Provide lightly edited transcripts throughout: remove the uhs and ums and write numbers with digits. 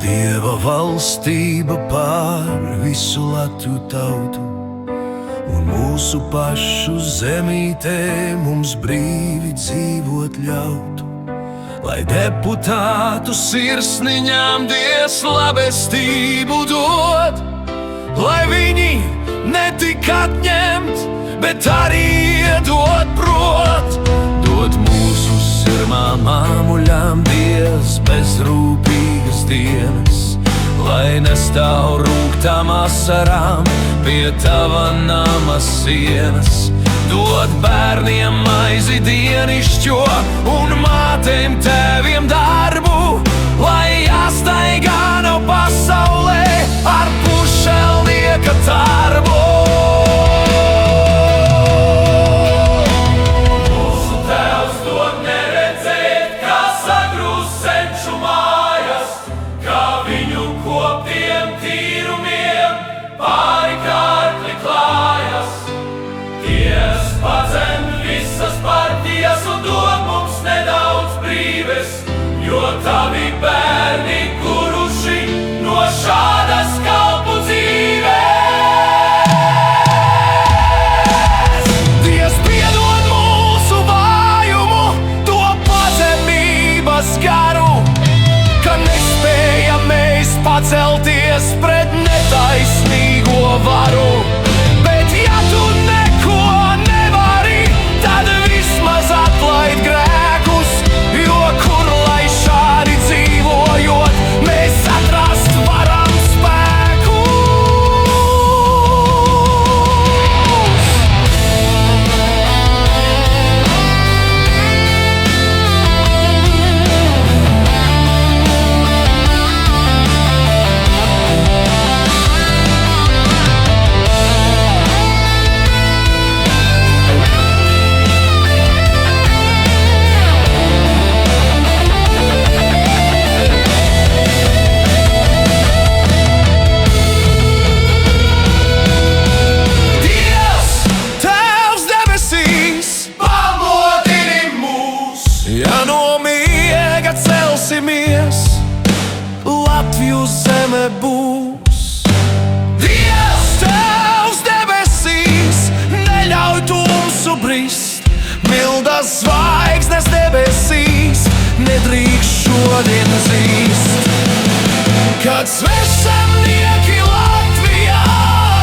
Dieva valstība pār visu latu tautu, un mūsu pašu zemītē mums brīvi dzīvot ļautu. Lai deputātu sirsniņām Dievs labestību dod, lai viņi ne tik atņemt, bet arī iedot prot. Dod mūsu sirmām māmuļām Dievs bezrūpīgas dienas, lai nestāv rūgtām asarām pie tava nama sienas. Dod bērniem maizi dienišķo un mātēm tēviem darbu, lai jāstaigā nav pasaulē ar pušelnieka tarbu. Mūsu Tēvs dod neredzēt, kā sagrūst senču mājas, kā viņu koptiem tīrumiem pāri kārkli klājas. Dievs padzen visas partijas un dod mums nedaudz brīves, jo tavi bērni guruši no šādas kalpu dzīves. Dievs piedod mūsu vājumu, to pazemības garu, ka nespējam mēs pacelties pret netaisnīgo varu. Bet ja tu neko nevari, tad vismaz atlaid grēkus, jo kur lai šādi dzīvojot, mēs atrast varam spēkus. Ja no miega celsimies, Latviju zeme būs. Dievs Tēvs debesīs, neļauj tumsu brist, mildas zvaigznes debesīs, nedrīkst šodien zīst. Kad svešamnieki Latvijā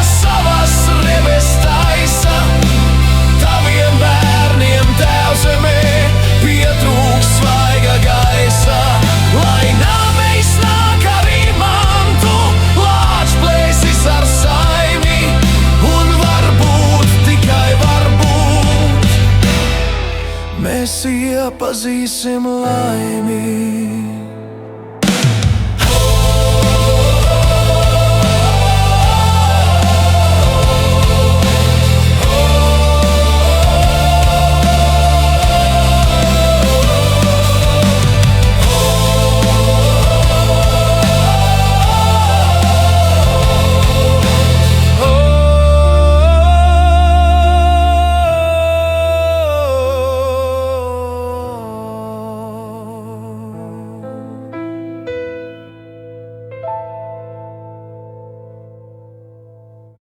savas remes taisa, taviem bērniem Tēvzemē pietrūks svaiga gaisa. Lai nāmējs nāk ar imantu, lāč plēsis ar saimi, un varbūt, tikai varbūt, mēs iepazīsim laimi.